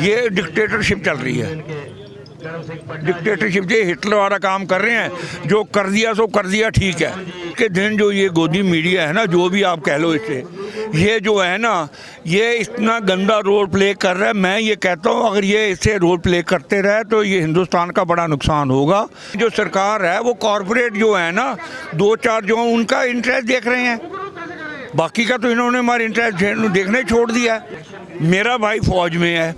ये डिक्टेटरशिप चल रही है, डिक्टेटरशिप। ये हिटलर वाला काम कर रहे हैं, जो कर दिया सो कर दिया, ठीक है। के दिन जो ये गोदी मीडिया है ना, जो भी आप कह लो इसे, ये जो है ना, ये इतना गंदा रोल प्ले कर रहा है। मैं ये कहता हूँ अगर ये इसे रोल प्ले करते रहे तो ये हिंदुस्तान का बड़ा नुकसान होगा। जो सरकार है वो कॉरपोरेट जो है ना, दो चार जो उनका इंटरेस्ट देख रहे हैं, बाकी का तो इन्होंने हमारे इंटरेस्ट देखना ही छोड़ दिया है। मेरा भाई फौज में है,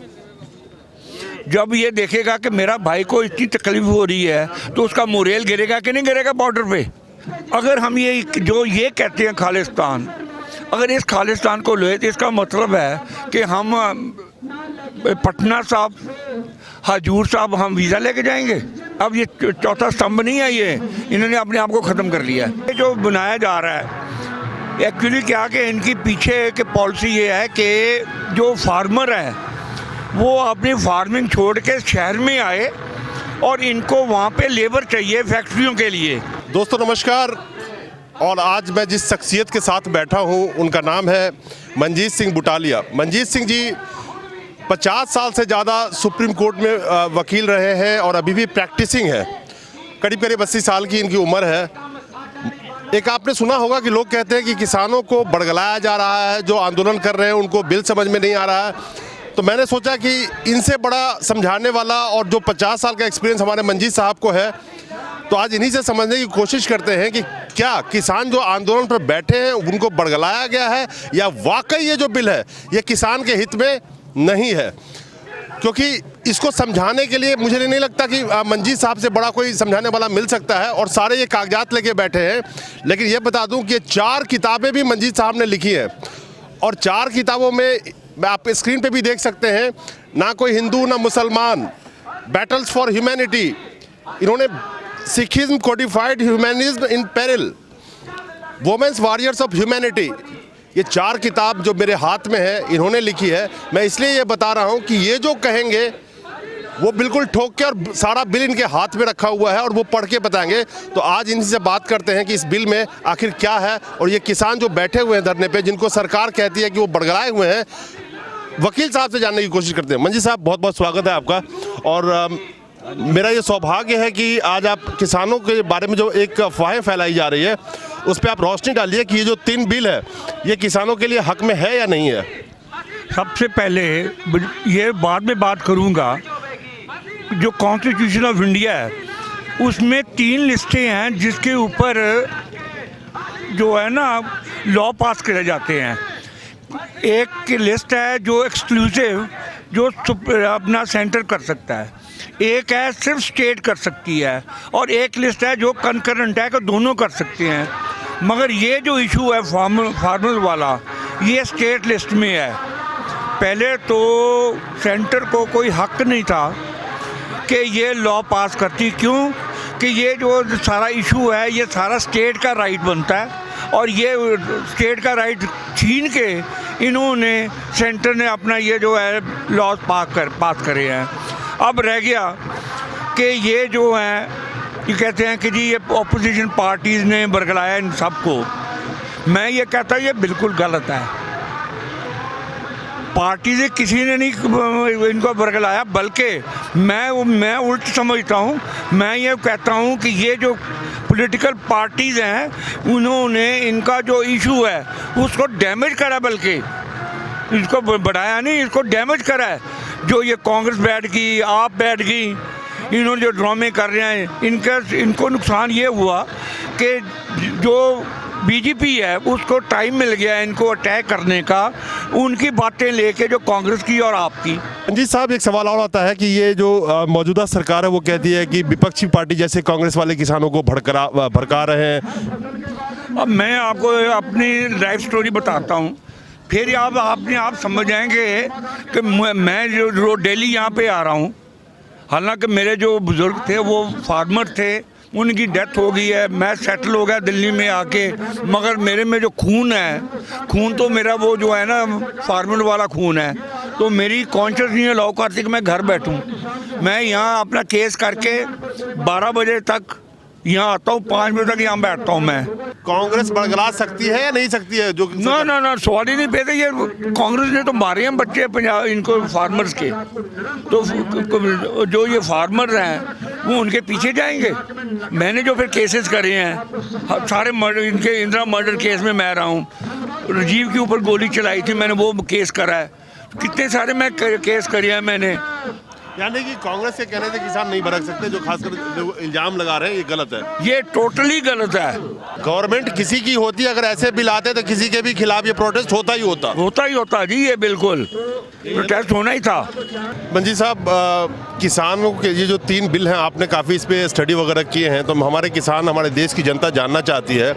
जब ये देखेगा कि मेरा भाई को इतनी तकलीफ हो रही है तो उसका मोरेल गिरेगा कि नहीं गिरेगा बॉर्डर पे। अगर हम ये जो ये कहते हैं खालिस्तान, अगर इस खालिस्तान को ले तो इसका मतलब है कि हम पटना साहब, हजूर साहब हम वीज़ा लेके जाएंगे। अब ये चौथा स्तंभ नहीं है, ये इन्होंने अपने आप को ख़त्म कर लिया है। ये जो बनाया जा रहा है एक्चुअली क्या कि इनकी पीछे की पॉलिसी ये है कि जो फार्मर है वो अपनी फार्मिंग छोड़ के शहर में आए और इनको वहाँ पे लेबर चाहिए फैक्ट्रियों के लिए। दोस्तों नमस्कार, और आज मैं जिस शख्सियत के साथ बैठा हूँ उनका नाम है मंजीत सिंह बुटालिया। मंजीत सिंह जी 50 साल से ज़्यादा सुप्रीम कोर्ट में वकील रहे हैं और अभी भी प्रैक्टिसिंग है। करीब करीब 80 साल की इनकी उम्र है। एक आपने सुना होगा कि लोग कहते हैं कि किसानों को बड़गलाया जा रहा है, जो आंदोलन कर रहे हैं उनको बिल समझ में नहीं आ रहा है। तो मैंने सोचा कि इनसे बड़ा समझाने वाला और जो 50 साल का एक्सपीरियंस हमारे मंजीत साहब को है, तो आज इन्हीं से समझने की कोशिश करते हैं कि क्या किसान जो आंदोलन पर बैठे हैं उनको बड़गलाया गया है या वाकई ये जो बिल है ये किसान के हित में नहीं है। क्योंकि इसको समझाने के लिए मुझे नहीं लगता कि मंजीत साहब से बड़ा कोई समझाने वाला मिल सकता है, और सारे ये कागजात लेके बैठे हैं। लेकिन ये बता दूं कि 4 किताबें भी मंजीत साहब ने लिखी हैं, और 4 किताबों में आप स्क्रीन पे भी देख सकते हैं, ना कोई हिंदू ना मुसलमान, बैटल्स फॉर ह्यूमैनिटी, इन्होंने Sikhism codified humanism in peril, women's warriors of humanity, ये 4 किताब जो मेरे हाथ में है इन्होंने लिखी है। मैं इसलिए ये बता रहा हूँ कि ये जो कहेंगे वो बिल्कुल ठोक के, और सारा बिल इनके हाथ में रखा हुआ है और वो पढ़ के बताएंगे। तो आज इनसे बात करते हैं कि इस बिल में आखिर क्या है, और ये किसान जो बैठे हुए हैं धरने पे, जिनको सरकार कहती है कि वो बड़गलाए हुए हैं, वकील साहब से जानने की कोशिश करते हैं। मंजी साहब बहुत बहुत स्वागत है आपका। और मेरा ये सौभाग्य है कि आज आप किसानों के बारे में जो एक अफवाहें फैलाई जा रही है उस पर आप रोशनी डालिए कि ये जो 3 बिल है ये किसानों के लिए हक में है या नहीं है। सबसे पहले ये बाद में बात करूँगा, जो कॉन्स्टिट्यूशन ऑफ इंडिया है उसमें 3 लिस्टें हैं जिसके ऊपर जो है ना लॉ पास करे जाते हैं। एक लिस्ट है जो एक्सक्लूसिव, जो अपना सेंटर कर सकता है, एक है सिर्फ स्टेट कर सकती है, और एक लिस्ट है जो कंकरेंट है कि दोनों कर सकते हैं। मगर ये जो इशू है फार्मर वाला, ये स्टेट लिस्ट में है। पहले तो सेंटर को कोई हक नहीं था कि ये लॉ पास करती, क्यों कि ये जो सारा इशू है ये सारा स्टेट का राइट बनता है, और ये स्टेट का राइट छीन के इन्होंने सेंटर ने अपना ये जो है लॉ पास करे हैं। अब रह गया कि ये जो है ये कहते हैं कि जी ये ऑपोजिशन पार्टीज़ ने बरगलाया इन सबको। मैं ये कहता हूँ ये बिल्कुल गलत है। पार्टी से किसी ने नहीं इनको बरगलाया, बल्कि मैं उल्ट समझता हूँ। मैं ये कहता हूँ कि ये जो पॉलिटिकल पार्टीज़ हैं उन्होंने इनका जो इशू है उसको डैमेज करा, बल्कि इसको बढ़ाया नहीं, इसको डैमेज करा है। जो ये कांग्रेस बैठ गई, आप बैठ गई, इन्होंने जो ड्रामे कर रहे हैं इनको नुकसान ये हुआ कि जो बीजेपी है उसको टाइम मिल गया इनको अटैक करने का, उनकी बातें लेके जो कांग्रेस की और आपकी। जी साहब, एक सवाल और आता है कि ये जो मौजूदा सरकार है वो कहती है कि विपक्षी पार्टी जैसे कांग्रेस वाले किसानों को भड़का रहे हैं। अब मैं आपको अपनी लाइफ स्टोरी बताता हूँ, फिर आप समझ जाएंगे कि मैं जो डेली यहाँ पे आ रहा हूँ। हालांकि मेरे जो बुज़ुर्ग थे वो फार्मर थे, उनकी डेथ हो गई है, मैं सेटल हो गया दिल्ली में आके, मगर मेरे में जो खून है, खून तो मेरा वो जो है ना फार्मर वाला खून है। तो मेरी कॉन्शियस नहीं अलाउ करती कि मैं घर बैठूं। मैं यहाँ अपना केस करके 12 बजे तक यहाँ आता हूँ 5 बजे तक यहाँ बैठता हूँ मैं। कांग्रेस बरगला सकती है या नहीं सकती है? जो ना ना ना, सवाल ही नहीं पैदा। ये कांग्रेस ने तो मारे हैं बच्चे पंजाब इनको फार्मर्स के, तो जो ये फार्मर हैं वो उनके पीछे जाएंगे। मैंने जो फिर केसेस करे हैं सारे मर्डर, इनके इंदिरा मर्डर केस में मैं रहा हूँ, राजीव के ऊपर गोली चलाई थी मैंने, वो केस करा है, कितने सारे मैं केस करे हैं मैंने। यानी कि कांग्रेस के कहने से किसान नहीं भड़क सकते, जो खासकर जो इल्जाम लगा रहे हैं ये गलत है। ये टोटली गलत है। गवर्नमेंट किसी की होती, अगर ऐसे बिल आते तो किसी के भी खिलाफ ये प्रोटेस्ट होता ही होता जी, ये बिल्कुल प्रोटेस्ट होना ही था। मंजी साहब, किसानों के ये जो 3 बिल हैं, आपने काफ़ी इस पर स्टडी वगैरह किए हैं, तो हमारे किसान, हमारे देश की जनता जानना चाहती है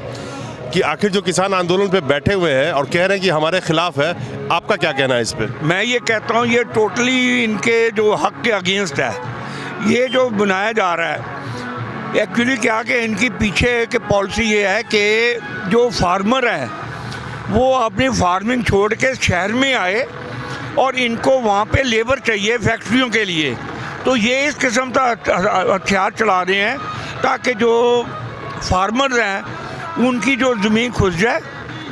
कि आखिर जो किसान आंदोलन पे बैठे हुए हैं और कह रहे हैं कि हमारे खिलाफ है, आपका क्या कहना है इस पे? मैं ये कहता हूँ ये टोटली इनके जो हक के अगेंस्ट है ये जो बनाया जा रहा है। एक्चुअली क्या कि इनकी पीछे के पॉलिसी ये है कि जो फार्मर है वो अपनी फार्मिंग छोड़ के शहर में आए और इनको वहाँ पे लेबर चाहिए फैक्ट्रियों के लिए, तो ये इस किस्म का हथियार चला रहे हैं ताकि जो फार्मर हैं उनकी जो ज़मीन खुस जाए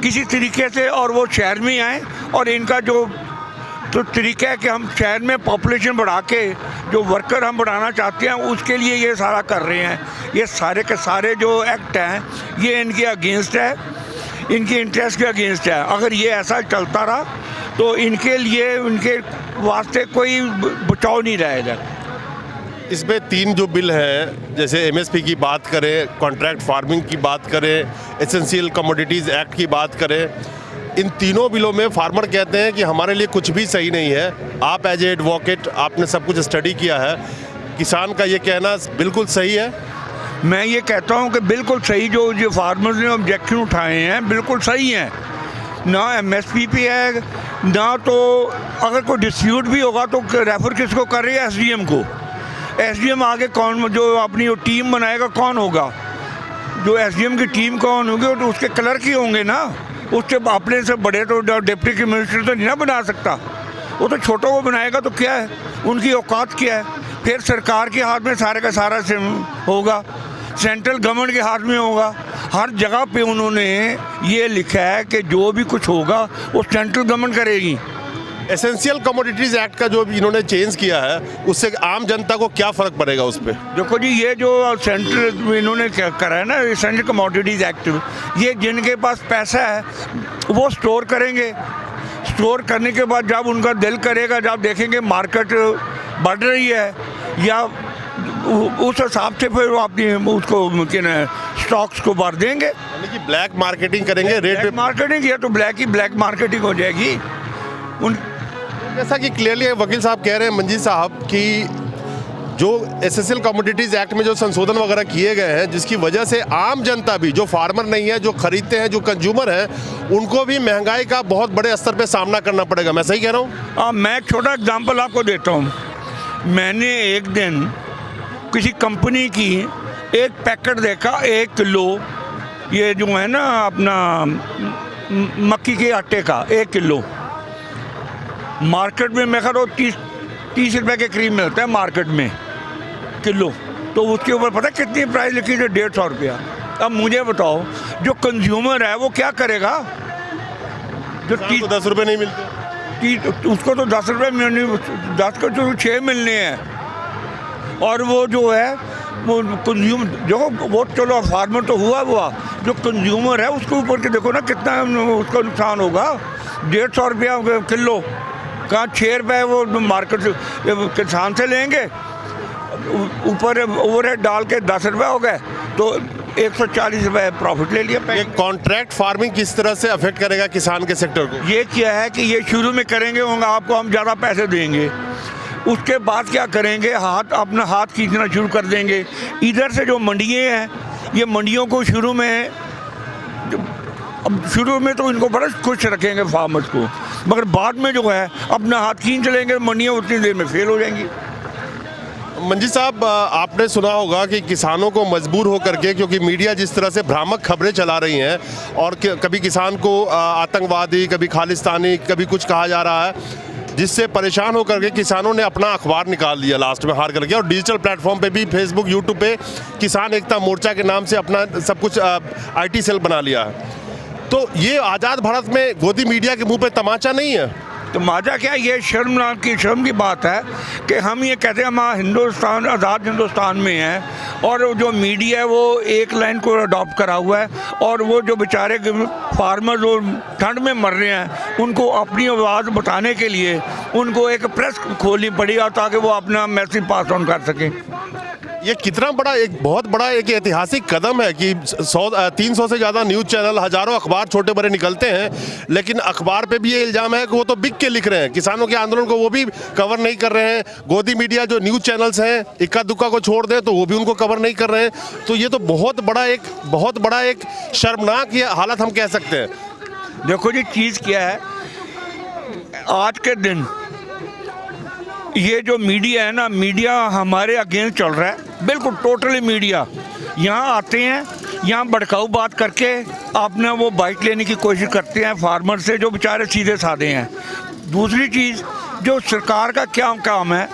किसी तरीके से और वो शहर में आए। और इनका जो तो तरीका है कि हम शहर में पॉपुलेशन बढ़ा के जो वर्कर हम बढ़ाना चाहते हैं उसके लिए ये सारा कर रहे हैं। ये सारे के सारे जो एक्ट हैं ये इनके अगेंस्ट है, इनके इंटरेस्ट के अगेंस्ट है। अगर ये ऐसा चलता रहा तो इनके लिए, उनके वास्ते कोई बचाव नहीं रहेगा। इसमें 3 जो बिल हैं, जैसे एमएसपी की बात करें, कॉन्ट्रैक्ट फार्मिंग की बात करें, एसेंशियल कमोडिटीज़ एक्ट की बात करें, इन तीनों बिलों में फार्मर कहते हैं कि हमारे लिए कुछ भी सही नहीं है। आप एज ए एडवोकेट, आपने सब कुछ स्टडी किया है, किसान का ये कहना बिल्कुल सही है? मैं ये कहता हूँ कि बिल्कुल सही, जो फार्मर्स ने ऑब्जेक्शन उठाए हैं बिल्कुल सही हैं। ना एमएसपी पे है, ना तो अगर कोई डिस्प्यूट भी होगा तो रेफर किसको कर रही है? एसडीएम को। एसडीएम आगे कौन, जो अपनी टीम बनाएगा कौन होगा? जो एसडीएम की टीम कौन होगी तो उसके क्लर्क ही होंगे ना, उससे अपने से बड़े तो डिप्टी मिनिस्टर तो नहीं ना बना सकता, वो तो छोटों को बनाएगा। तो क्या है उनकी औकात क्या है? फिर सरकार के हाथ में सारे का सारा होगा, सेंट्रल गवर्नमेंट के हाथ में होगा। हर जगह पे उन्होंने ये लिखा है कि जो भी कुछ होगा वो सेंट्रल गवर्नमेंट करेगी। एसेंशियल कमोडिटीज़ एक्ट का जो इन्होंने चेंज किया है उससे आम जनता को क्या फ़र्क पड़ेगा उस पर? देखो जी, ये जो सेंट्रल इन्होंने करा है ना एसेंशियल कमोडिटीज़ एक्ट, ये जिनके पास पैसा है वो स्टोर करेंगे। स्टोर करने के बाद जब उनका दिल करेगा, जब देखेंगे मार्केट बढ़ रही है या उस हिसाब से फिर वो अपनी उसको स्टॉक्स को भर देंगे। यानी कि ब्लैक मार्केटिंग करेंगे, रेट पे मार्केटिंग, ये तो ब्लैक मार्केटिंग हो जाएगी उन। जैसा कि क्लियरली वकील साहब कह रहे हैं, मंजीत साहब, कि जो एसेंशियल कमोडिटीज़ एक्ट में जो संशोधन वगैरह किए गए हैं जिसकी वजह से आम जनता भी, जो फार्मर नहीं है, जो खरीदते हैं, जो कंज्यूमर हैं, उनको भी महंगाई का बहुत बड़े स्तर पे सामना करना पड़ेगा। मैं सही कह रहा हूँ? मैं एक छोटा एग्जांपल आपको देता हूँ। मैंने एक दिन किसी कंपनी की एक पैकेट देखा, 1 किलो, ये जो है ना अपना मक्की के आटे का 1 किलो, मार्केट में मैं कह रहा हूँ 30 रुपये के करीब मिलता है मार्केट में किलो। तो उसके ऊपर पता कितनी प्राइस लिखी है? 150 रुपया। अब मुझे बताओ जो कंज्यूमर है वो क्या करेगा? जो 10 रुपये नहीं मिलते, उसको तो 10 रुपये 10 को तो 6 मिलने हैं। और वो जो है वो कंज्यूमर, देखो वो चलो फार्मर तो हुआ, जो कंज्यूमर है उसके ऊपर के देखो ना कितना उसका नुकसान होगा। 150 रुपया किलो, कहाँ 6 रुपये वो मार्केट से किसान से लेंगे, ऊपर ओवरहेड डाल के 10 रुपये हो गए तो 140 रुपये प्रॉफिट ले लिया। ये कॉन्ट्रैक्ट फार्मिंग किस तरह से अफेक्ट करेगा किसान के सेक्टर को? ये क्या है कि ये शुरू में करेंगे होंगे, आपको हम ज़्यादा पैसे देंगे, उसके बाद क्या करेंगे, अपना हाथ खींचना शुरू कर देंगे। इधर से जो मंडियाँ हैं, ये मंडियों को शुरू में तो इनको बड़ा खुश रखेंगे फार्मर्स को, मगर बाद में जो है अपना हाथ खींच लेंगे, मंडियाँ उतनी देर में फेल हो जाएंगी। मंजी साहब, आपने सुना होगा कि किसानों को मजबूर होकर के, क्योंकि मीडिया जिस तरह से भ्रामक खबरें चला रही हैं और कभी किसान को आतंकवादी, कभी खालिस्तानी, कभी कुछ कहा जा रहा है, जिससे परेशान होकर के किसानों ने अपना अखबार निकाल दिया लास्ट में हार करके, और डिजिटल प्लेटफॉर्म पे भी फेसबुक यूट्यूब पे किसान एकता मोर्चा के नाम से अपना सब कुछ IT सेल बना लिया है। तो ये आज़ाद भारत में गोदी मीडिया के मुंह पे तमाचा नहीं है? तो माजा क्या, ये शर्म की बात है कि हम ये कहते हैं हम हिंदुस्तान, आज़ाद हिंदुस्तान में हैं, और जो मीडिया है वो एक लाइन को अडॉप्ट करा हुआ है, और वो जो बेचारे फार्मर जो ठंड में मर रहे हैं उनको अपनी आवाज़ बताने के लिए उनको एक प्रेस खोलनी पड़ी ताकि वो अपना मैसेज पास ऑन कर सकें। ये कितना बड़ा, एक बहुत बड़ा एक ऐतिहासिक कदम है कि 300 से ज़्यादा न्यूज़ चैनल, हज़ारों अखबार छोटे बड़े निकलते हैं, लेकिन अखबार पे भी ये इल्ज़ाम है कि वो तो बिक के लिख रहे हैं, किसानों के आंदोलन को वो भी कवर नहीं कर रहे हैं। गोदी मीडिया जो न्यूज़ चैनल्स हैं इक्का दुक्का को छोड़ दें तो वो भी उनको कवर नहीं कर रहे हैं। तो ये तो बहुत बड़ा एक शर्मनाक ये हालत हम कह सकते हैं। देखो जी, चीज़ क्या है, आज के दिन ये जो मीडिया है ना, मीडिया हमारे अगेंस्ट चल रहा है, बिल्कुल टोटली। मीडिया यहाँ आते हैं, यहाँ भड़काऊ बात करके आपने वो बाइट लेने की कोशिश करते हैं फार्मर से जो बेचारे सीधे साधे हैं। दूसरी चीज़, जो सरकार का क्या काम है,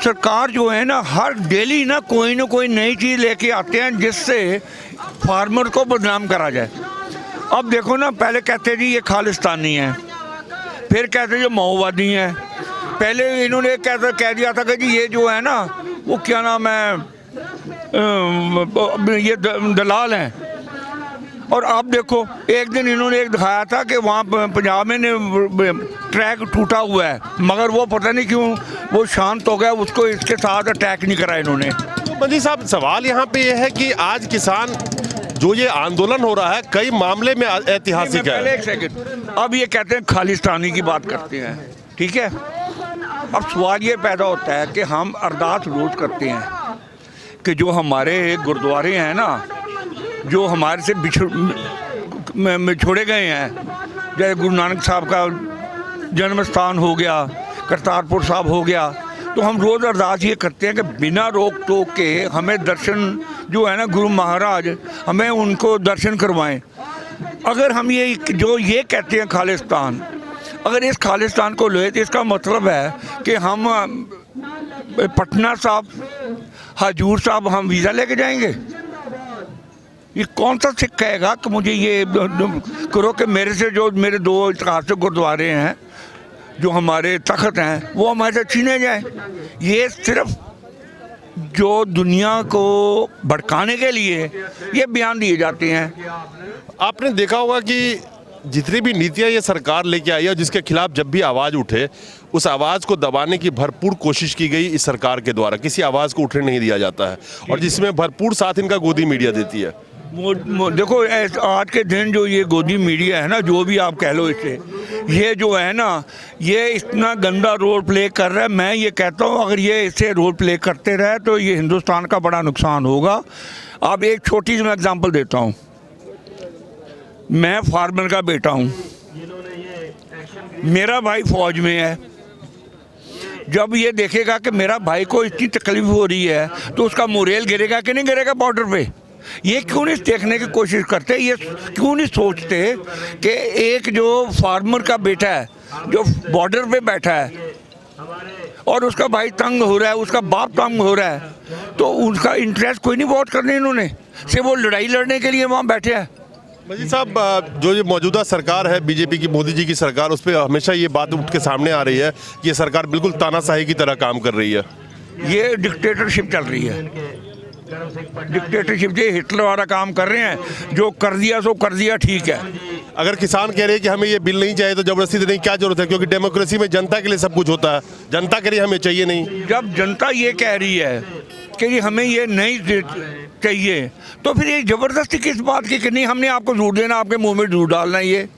सरकार जो है ना हर डेली ना कोई नई चीज़ लेके आते हैं जिससे फार्मर को बदनाम करा जाए। अब देखो ना, पहले कहते जी ये खालिस्तानी है, फिर कहते जो माओवादी हैं, पहले इन्होंने कह दिया था कि जी ये जो है ना वो क्या नाम है, ये दलाल हैं। और अब देखो, एक दिन इन्होंने एक दिखाया था कि वहाँ पंजाब में ट्रैक टूटा हुआ है, मगर वो पता नहीं क्यों वो शांत हो गया, उसको इसके साथ अटैक नहीं करा इन्होंने। तो मंजी साहब, सवाल यहाँ पे ये है कि आज किसान जो ये आंदोलन हो रहा है कई मामले में ऐतिहासिक है। एक सेकंड, अब ये कहते हैं खालिस्तानी की बात करते हैं, ठीक है। अब सवाल ये पैदा होता है कि हम अरदास रोज़ करते हैं कि जो हमारे गुरुद्वारे हैं ना, जो हमारे से छोड़े गए हैं, जैसे गुरु नानक साहब का जन्म स्थान हो गया, करतारपुर साहब हो गया, तो हम रोज़ अरदास ये करते हैं कि बिना रोक टोक के हमें दर्शन जो है ना गुरु महाराज हमें उनको दर्शन करवाएं। अगर हम ये कहते हैं खालिस्तान, अगर इस खालिस्तान को ले तो इसका मतलब है कि हम पटना साहब, हजूर साहब हम वीज़ा लेके जाएंगे। ये कौन सा सिख कहेगा कि मुझे ये करो कि मेरे से जो मेरे 2 इतिहासिक गुरुद्वारे हैं जो हमारे तख्त हैं वो हमारे से छीने जाए। ये सिर्फ जो दुनिया को भड़काने के लिए ये बयान दिए जाते हैं। आपने देखा होगा कि जितनी भी नीतियां ये सरकार लेके आई है, जिसके खिलाफ जब भी आवाज़ उठे उस आवाज़ को दबाने की भरपूर कोशिश की गई इस सरकार के द्वारा। किसी आवाज़ को उठने नहीं दिया जाता है, और जिसमें भरपूर साथ इनका गोदी मीडिया देती है। देखो, आज के दिन जो ये गोदी मीडिया है ना, जो भी आप कह लो इसे, ये जो है ना ये इतना गंदा रोल प्ले कर रहा है। मैं ये कहता हूँ अगर ये इसे रोल प्ले करते रहे तो ये हिंदुस्तान का बड़ा नुकसान होगा। अब एक छोटी सी मैं एग्जांपल देता हूँ। मैं फार्मर का बेटा हूँ, मेरा भाई फौज में है। जब ये देखेगा कि मेरा भाई को इतनी तकलीफ हो रही है तो उसका मोरेल गिरेगा कि नहीं गिरेगा बॉर्डर पे? ये क्यों नहीं देखने की कोशिश करते, ये क्यों नहीं सोचते कि एक जो फार्मर का बेटा है जो बॉर्डर पे बैठा है और उसका भाई तंग हो रहा है, उसका बाप तंग हो रहा है, तो उसका इंटरेस्ट कोई नहीं वोट करने इन्होंने, सिर्फ वो लड़ाई लड़ने के लिए वहाँ बैठे हैं। मंजी साहब, जो ये मौजूदा सरकार है बीजेपी की, मोदी जी की सरकार, उस पर हमेशा ये बात उठ के सामने आ रही है कि ये सरकार बिल्कुल तानाशाही की तरह काम कर रही है। ये डिक्टेटरशिप चल रही है, डिक्टेटरशिप। ये हिटलर वाला काम कर रहे हैं, जो कर दिया सो कर दिया, ठीक है। अगर किसान कह रहे हैं कि हमें ये बिल नहीं चाहिए तो जबरदस्ती देने की क्या जरूरत है, क्योंकि डेमोक्रेसी में जनता के लिए सब कुछ होता है। जनता के लिए हमें चाहिए नहीं। जब जनता ये कह रही है कि हमें ये नहीं चाहिए, तो फिर ये ज़बरदस्ती किस बात की कि नहीं हमने आपको झूठ देना, आपके मुंह में झूठ डालना। ये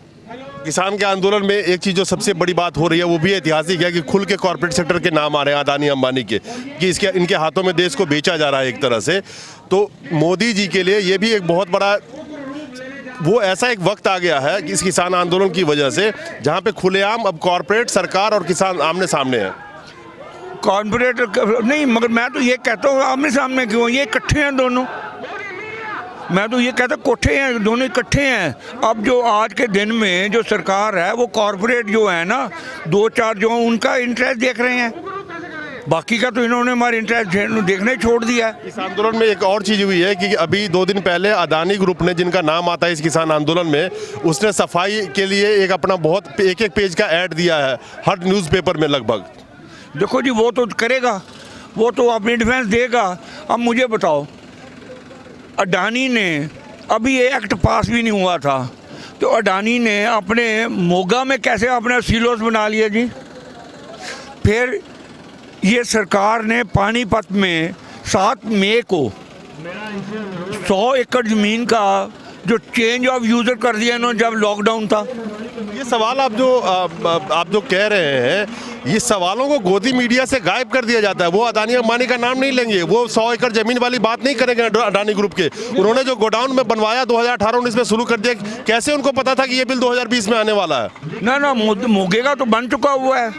किसान के आंदोलन में एक चीज़ जो सबसे बड़ी बात हो रही है वो भी ऐतिहासिक है कि खुल के कॉर्पोरेट सेक्टर के नाम आ रहे हैं, अदानी अंबानी के, कि इनके हाथों में देश को बेचा जा रहा है एक तरह से। तो मोदी जी के लिए ये भी एक बहुत बड़ा वो ऐसा एक वक्त आ गया है कि इस किसान आंदोलन की वजह से, जहाँ पे खुलेआम अब कॉर्पोरेट, सरकार और किसान आमने सामने हैं। कॉर्पोरेट नहीं, मगर मैं तो ये कहता हूँ आमने सामने क्यों, ये इकट्ठे हैं दोनों। मैं तो ये कहता कोठे हैं, दोनों इकट्ठे हैं। अब जो आज के दिन में जो सरकार है वो कॉरपोरेट जो है ना, 2-4 जो उनका इंटरेस्ट देख रहे हैं, बाकी का तो इन्होंने हमारे इंटरेस्ट देखने छोड़ दिया है। इस आंदोलन में एक और चीज़ हुई है कि अभी 2 दिन पहले अदानी ग्रुप ने, जिनका नाम आता है इस किसान आंदोलन में, उसने सफाई के लिए एक अपना बहुत एक पेज का ऐड दिया है हर न्यूज़पेपर में लगभग। देखो जी, वो तो करेगा, वो तो अपनी डिफेंस देगा। अब मुझे बताओ, अडानी ने, अभी ये एक्ट पास भी नहीं हुआ था, तो अडानी ने अपने मोगा में कैसे अपने सिलोस बना लिया जी। फिर ये सरकार ने पानीपत में 7 मई को 100 एकड़ ज़मीन का जो चेंज ऑफ यूज़र कर दिया इन्होंने जब लॉकडाउन था। ये सवाल आप जो कह रहे हैं, ये सवालों को गोदी मीडिया से गायब कर दिया जाता है। वो अदानी अंबानी का नाम नहीं लेंगे, वो 100 एकड़ जमीन वाली बात नहीं करेंगे अडानी ग्रुप के। उन्होंने जो गोडाउन में बनवाया 2018-19 में शुरू कर दिया, कैसे उनको पता था कि ये बिल 2020 में आने वाला है? ना, मोगे का तो बन चुका हुआ है,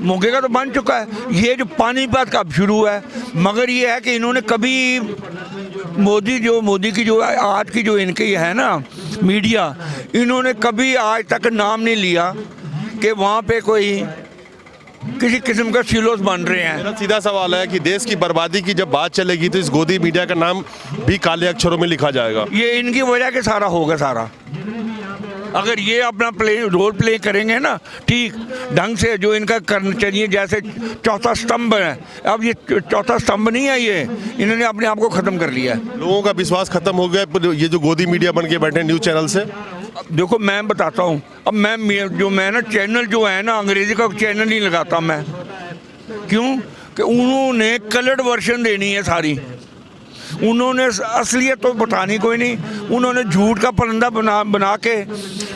मोगे का तो बन चुका है। ये जो पानीपत का अब शुरू है, मगर ये है कि इन्होंने कभी मोदी की जो आज की जो इनकी है ना मीडिया, इन्होंने कभी आज तक नाम नहीं लिया कि वहाँ पे कोई किसी किस्म का सिलोस बन रहे हैं। मेरा सीधा सवाल है कि देश की बर्बादी की जब बात चलेगी तो इस गोदी मीडिया का नाम भी काले अक्षरों में लिखा जाएगा। ये इनकी वजह के सारा होगा सारा। अगर ये अपना रोल प्ले करेंगे ना ठीक ढंग से, जो इनका करना चाहिए, जैसे चौथा स्तंभ है, अब ये चौथा स्तंभ नहीं है, ये इन्होंने अपने आप को ख़त्म कर लिया है। लोगों का विश्वास खत्म हो गया ये जो गोदी मीडिया बन के बैठे न्यूज़ चैनल से। देखो मैं बताता हूँ, अब मैं ना चैनल जो है ना, अंग्रेजी का चैनल नहीं लगाता मैं। क्यों? कि उन्होंने कलर्ड वर्जन देनी है सारी, उन्होंने असलियत तो बतानी कोई नहीं, उन्होंने झूठ का परिंदा बना के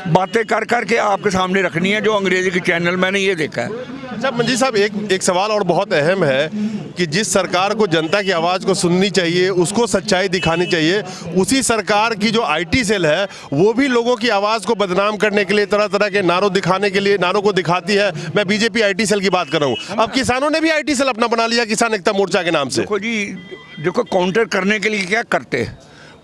बातें कर के आपके सामने रखनी है, जो अंग्रेजी के चैनल मैंने ये देखा है। अच्छा मंजी साहब, एक सवाल और बहुत अहम है कि जिस सरकार को जनता की आवाज़ को सुननी चाहिए, उसको सच्चाई दिखानी चाहिए, उसी सरकार की जो आईटी सेल है वो भी लोगों की आवाज़ को बदनाम करने के लिए तरह तरह के नारों को दिखाती है। मैं बीजेपी आईटी सेल की बात कर रहा हूँ। अब किसानों ने भी आईटी सेल अपना बना लिया, किसान एकता मोर्चा के नाम से। देखो जी, देखो काउंटर करने के लिए क्या करते,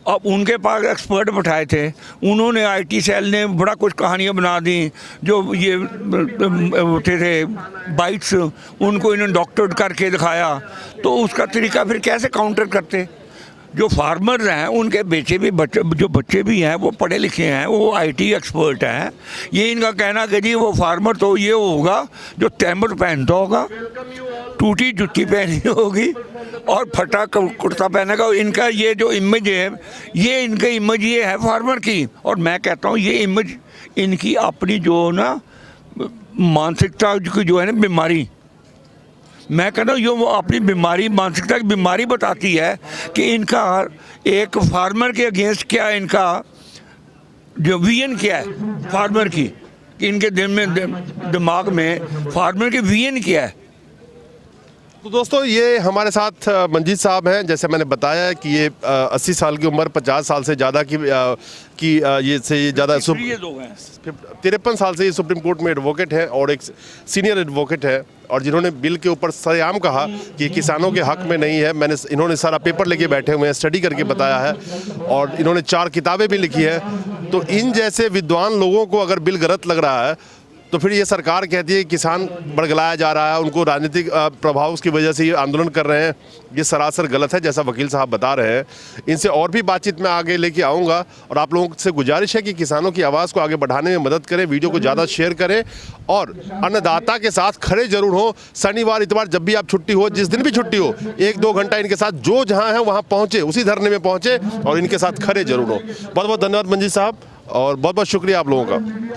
अब उनके पास एक्सपर्ट बैठाए थे, उन्होंने आईटी सेल ने बड़ा कुछ कहानियाँ बना दी, जो ये उठे थे बाइट्स, उनको इन्होंने डॉक्टर करके दिखाया, तो उसका तरीका फिर कैसे काउंटर करते। जो फार्मर्स हैं उनके बच्चे भी हैं, वो पढ़े लिखे हैं, वो आईटी एक्सपर्ट हैं। ये इनका कहना कि जी वो फार्मर तो ये होगा जो तैमूर पहनता होगा, टूटी जुत्ती पहनी होगी और फटा कुर्ता पहनेगा। इनका ये जो इमेज है, ये इनका इमेज ये है फार्मर की। और मैं कहता हूँ ये इमेज इनकी अपनी जो ना मानसिकता की जो है ना बीमारी, मैं कहता हूँ ये वो अपनी बीमारी, मानसिकता की बीमारी बताती है कि इनका एक फार्मर के अगेंस्ट क्या, इनका जो विजन क्या है फार्मर की, कि इनके दिमाग में फार्मर की विजन क्या है। तो दोस्तों, ये हमारे साथ मंजीत साहब हैं। जैसे मैंने बताया कि ये 80 साल की उम्र, 50 साल से ज़्यादा की ये से ज़्यादा 53 साल से ये सुप्रीम कोर्ट में एडवोकेट है और एक सीनियर एडवोकेट है, और जिन्होंने बिल के ऊपर सरेआम कहा कि किसानों के हक में नहीं है। इन्होंने सारा पेपर लेके बैठे हुए हैं, स्टडी करके बताया है, और इन्होंने 4 किताबें भी लिखी है। तो इन जैसे विद्वान लोगों को अगर बिल गलत लग रहा है, तो फिर ये सरकार कहती है कि किसान बड़गलाया जा रहा है, उनको राजनीतिक प्रभाव की वजह से ये आंदोलन कर रहे हैं। ये सरासर गलत है, जैसा वकील साहब बता रहे हैं। इनसे और भी बातचीत मैं आगे लेके आऊँगा, और आप लोगों से गुजारिश है कि किसानों की आवाज़ को आगे बढ़ाने में मदद करें, वीडियो को ज़्यादा शेयर करें, और अन्नदाता के साथ खड़े जरूर हो। शनिवार इतवार जब भी आप छुट्टी हो, जिस दिन भी छुट्टी हो, 1-2 घंटा इनके साथ जो जहाँ है वहाँ पहुँचे, उसी धरने में पहुँचे और इनके साथ खड़े जरूर हो। बहुत बहुत धन्यवाद मंजीत साहब, और बहुत बहुत शुक्रिया आप लोगों का।